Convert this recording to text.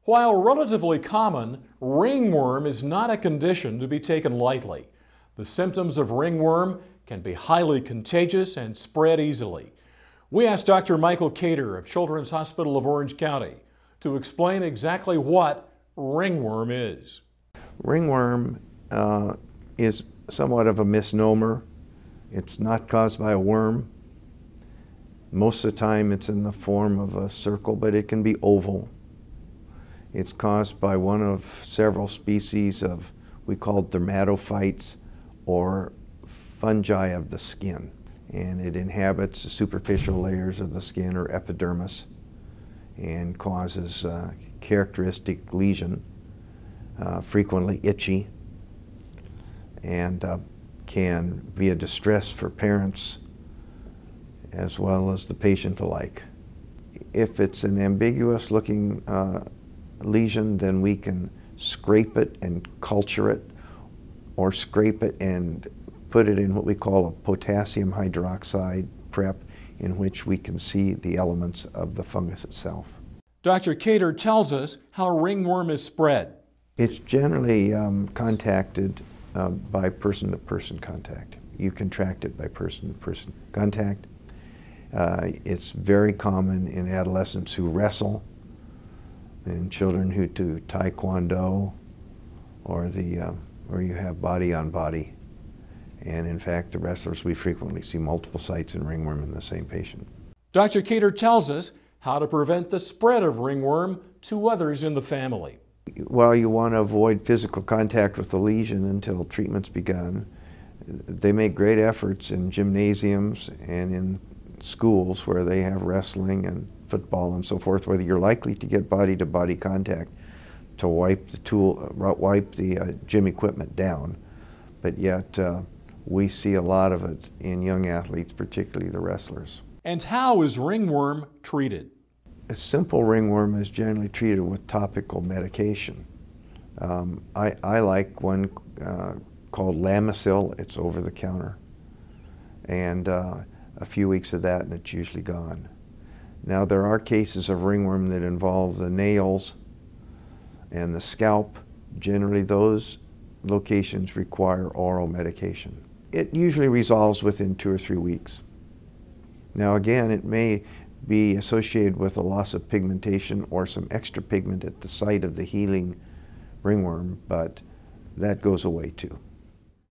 While relatively common, ringworm is not a condition to be taken lightly. The symptoms of ringworm can be highly contagious and spread easily. We asked Dr. Michael Cater of Children's Hospital of Orange County to explain exactly what ringworm is. Ringworm is somewhat of a misnomer. It's not caused by a worm. Most of the time it's in the form of a circle, but it can be oval. It's caused by one of several species of, we call dermatophytes, or fungi of the skin. And it inhabits the superficial layers of the skin, or epidermis, and causes characteristic lesion, frequently itchy, and can be a distress for parents as well as the patient alike. If it's an ambiguous looking lesion, then we can scrape it and culture it, or scrape it and put it in what we call a potassium hydroxide prep, in which we can see the elements of the fungus itself. Dr. Cater tells us how ringworm is spread. It's generally contacted by person-to-person contact. You contract it by person-to-person contact. It's very common in adolescents who wrestle, and children who do taekwondo, or where you have body on body. And in fact, the wrestlers, we frequently see multiple sites in ringworm in the same patient. Dr. Cater tells us how to prevent the spread of ringworm to others in the family. While you want to avoid physical contact with the lesion until treatment's begun, they make great efforts in gymnasiums and in schools where they have wrestling and football and so forth, where you're likely to get body-to-body contact, to wipe the gym equipment down. But yet we see a lot of it in young athletes, particularly the wrestlers. And how is ringworm treated? A simple ringworm is generally treated with topical medication. I like one called Lamisil. It's over the counter. And a few weeks of that and it's usually gone. Now there are cases of ringworm that involve the nails and the scalp. Generally those locations require oral medication. It usually resolves within 2 or 3 weeks. Now again, it may be associated with a loss of pigmentation or some extra pigment at the site of the healing ringworm, but that goes away too.